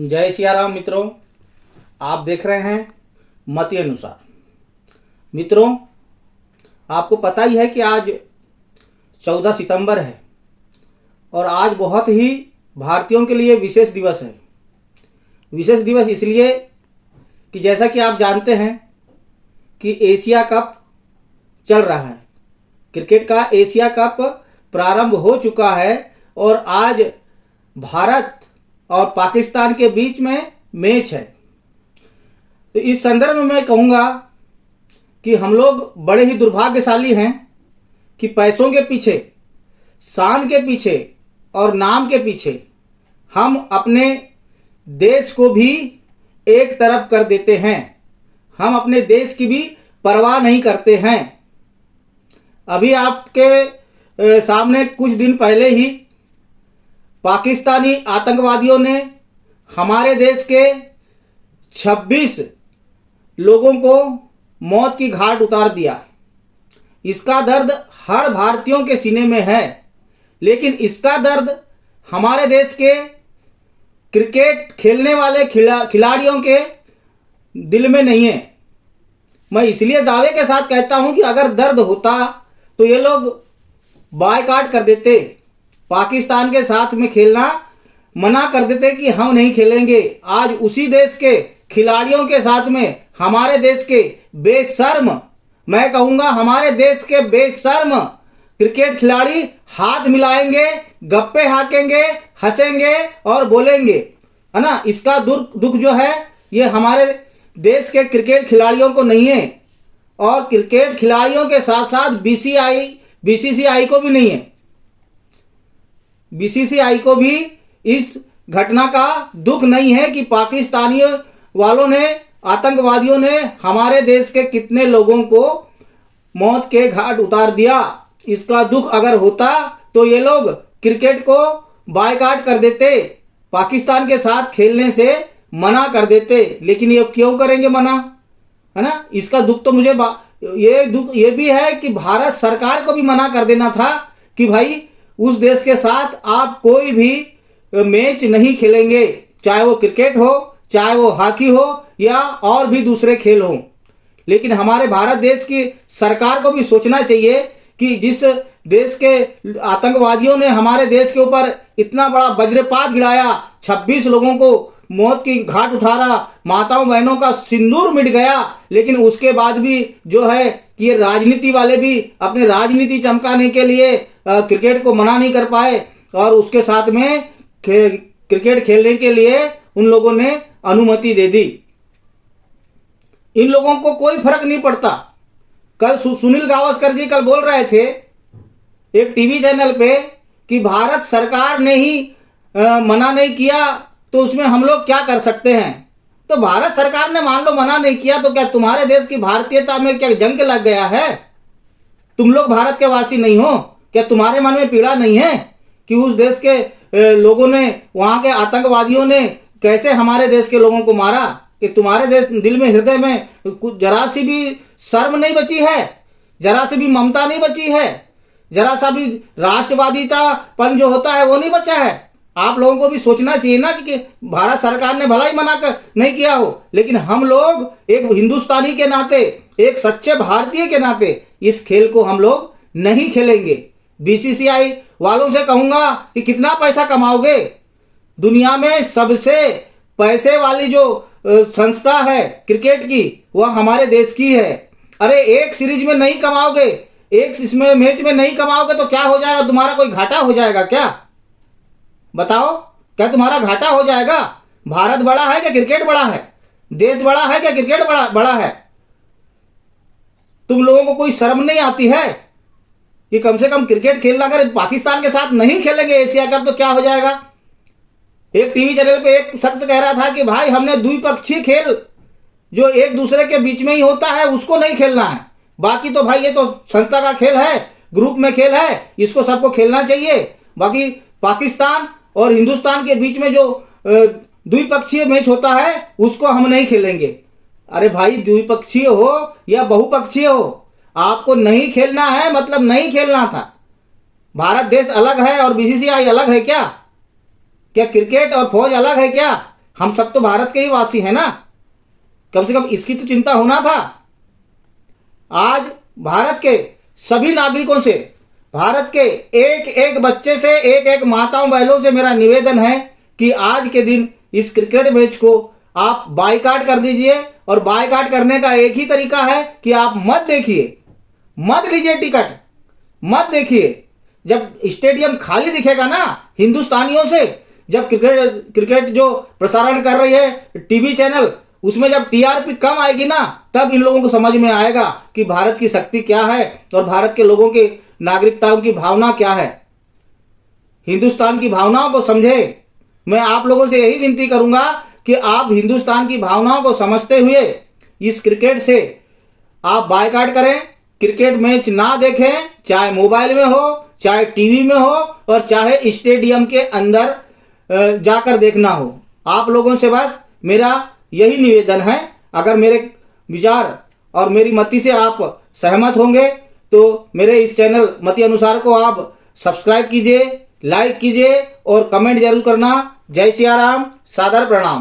जय सिया राम मित्रों, आप देख रहे हैं मति अनुसार। मित्रों, आपको पता ही है कि आज 14 सितंबर है और आज बहुत ही भारतीयों के लिए विशेष दिवस है। विशेष दिवस इसलिए कि जैसा कि आप जानते हैं कि एशिया कप चल रहा है। क्रिकेट का एशिया कप प्रारंभ हो चुका है और आज भारत और पाकिस्तान के बीच में मैच है। तो इस संदर्भ में मैं कहूँगा कि हम लोग बड़े ही दुर्भाग्यशाली हैं कि पैसों के पीछे, शान के पीछे और नाम के पीछे हम अपने देश को भी एक तरफ कर देते हैं। हम अपने देश की भी परवाह नहीं करते हैं। अभी आपके सामने कुछ दिन पहले ही पाकिस्तानी आतंकवादियों ने हमारे देश के 26 लोगों को मौत की घाट उतार दिया। इसका दर्द हर भारतीयों के सीने में है, लेकिन इसका दर्द हमारे देश के क्रिकेट खेलने वाले खिलाड़ियों के दिल में नहीं है। मैं इसलिए दावे के साथ कहता हूं कि अगर दर्द होता तो ये लोग बायकॉट कर देते, पाकिस्तान के साथ में खेलना मना कर देते कि हम नहीं खेलेंगे। आज उसी देश के खिलाड़ियों के साथ में हमारे देश के बेशर्म, मैं कहूंगा हमारे देश के बेशर्म क्रिकेट खिलाड़ी हाथ मिलाएंगे, गप्पे हाकेंगे, हंसेंगे और बोलेंगे, है ना। इसका दुख जो है ये हमारे देश के क्रिकेट खिलाड़ियों को नहीं है और क्रिकेट खिलाड़ियों के साथ साथ बीसीसीआई को भी नहीं है। बीसीसीआई को भी इस घटना का दुख नहीं है कि पाकिस्तानी वालों ने, आतंकवादियों ने हमारे देश के कितने लोगों को मौत के घाट उतार दिया। इसका दुख अगर होता तो ये लोग क्रिकेट को बायकॉट कर देते, पाकिस्तान के साथ खेलने से मना कर देते। लेकिन ये क्यों करेंगे मना, है ना। इसका दुख तो मुझे ये भी है कि भारत सरकार को भी मना कर देना था कि भाई उस देश के साथ आप कोई भी मैच नहीं खेलेंगे, चाहे वो क्रिकेट हो, चाहे वो हॉकी हो या और भी दूसरे खेल हो। लेकिन हमारे भारत देश की सरकार को भी सोचना चाहिए कि जिस देश के आतंकवादियों ने हमारे देश के ऊपर इतना बड़ा वज्रपात गिराया, 26 लोगों को मौत की घाट उठाया, माताओं बहनों का सिंदूर मिट गया, लेकिन उसके बाद भी जो है कि ये राजनीति वाले भी अपने राजनीति चमकाने के लिए क्रिकेट को मना नहीं कर पाए और उसके साथ में क्रिकेट खेलने के लिए उन लोगों ने अनुमति दे दी। इन लोगों को कोई फर्क नहीं पड़ता। कल सुनील गावस्कर जी कल बोल रहे थे एक टीवी चैनल पे कि भारत सरकार ने ही मना नहीं किया तो उसमें हम लोग क्या कर सकते हैं। तो भारत सरकार ने मान लो मना नहीं किया तो क्या तुम्हारे देश की भारतीयता में क्या जंग लग गया है? तुम लोग भारत के वासी नहीं हो? क्या तुम्हारे मन में पीड़ा नहीं है कि उस देश के लोगों ने, वहां के आतंकवादियों ने कैसे हमारे देश के लोगों को मारा? कि तुम्हारे देश दिल में, हृदय में कुछ जरा सी भी शर्म नहीं बची है, जरा सी भी ममता नहीं बची है, जरा सा भी राष्ट्रवादीतापन जो होता है वो नहीं बचा है। आप लोगों को भी सोचना चाहिए ना कि भारत सरकार ने भला ही मना कर नहीं किया हो, लेकिन हम लोग एक हिंदुस्तानी के नाते, एक सच्चे भारतीय के नाते इस खेल को हम लोग नहीं खेलेंगे। बीसीसीआई वालों से कहूंगा कि कितना पैसा कमाओगे? दुनिया में सबसे पैसे वाली जो संस्था है क्रिकेट की वह हमारे देश की है। अरे एक सीरीज में नहीं कमाओगे, एक इसमें मैच में नहीं कमाओगे तो क्या हो जाएगा? तुम्हारा कोई घाटा हो जाएगा क्या? बताओ, क्या तुम्हारा घाटा हो जाएगा? भारत बड़ा है क्या क्रिकेट बड़ा है? देश बड़ा है क्या क्रिकेट बड़ा है? तुम लोगों को कोई शर्म नहीं आती है कि कम से कम क्रिकेट खेलना, अगर पाकिस्तान के साथ नहीं खेलेंगे एशिया कप तो क्या हो जाएगा? एक टीवी चैनल पे एक शख्स कह रहा था कि भाई हमने द्विपक्षीय खेल जो एक दूसरे के बीच में ही होता है उसको नहीं खेलना है, बाकी तो भाई ये तो संस्था का खेल है, ग्रुप में खेल है, इसको सबको खेलना चाहिए। बाकी पाकिस्तान और हिंदुस्तान के बीच में जो द्विपक्षीय मैच होता है उसको हम नहीं खेलेंगे। अरे भाई, द्विपक्षीय हो या बहुपक्षीय हो, आपको नहीं खेलना है मतलब नहीं खेलना था। भारत देश अलग है और बीसीसीआई अलग है क्या? क्या क्रिकेट और फौज अलग है क्या? हम सब तो भारत के ही वासी हैं ना, कम से कम इसकी तो चिंता होना था। आज भारत के सभी नागरिकों से, भारत के एक एक बच्चे से, एक एक माताओं बहनों से मेरा निवेदन है कि आज के दिन इस क्रिकेट मैच को आप बायकॉट कर दीजिए। और बायकॉट करने का एक ही तरीका है कि आप मत देखिए, मत लीजिए टिकट, मत देखिए। जब स्टेडियम खाली दिखेगा ना हिंदुस्तानियों से, जब क्रिकेट जो प्रसारण कर रही है टीवी चैनल, उसमें जब टीआरपी कम आएगी ना, तब इन लोगों को समझ में आएगा कि भारत की शक्ति क्या है और भारत के लोगों की नागरिकताओं की भावना क्या है। हिंदुस्तान की भावनाओं को समझे। मैं आप लोगों से यही विनती करूंगा कि आप हिंदुस्तान की भावनाओं को समझते हुए इस क्रिकेट से आप बायकॉट करें, क्रिकेट मैच ना देखें, चाहे मोबाइल में हो, चाहे टीवी में हो और चाहे स्टेडियम के अंदर जाकर देखना हो। आप लोगों से बस मेरा यही निवेदन है। अगर मेरे विचार और मेरी मति से आप सहमत होंगे तो मेरे इस चैनल मति अनुसार को आप सब्सक्राइब कीजिए, लाइक कीजिए और कमेंट जरूर करना। जय सिया राम, सादर प्रणाम।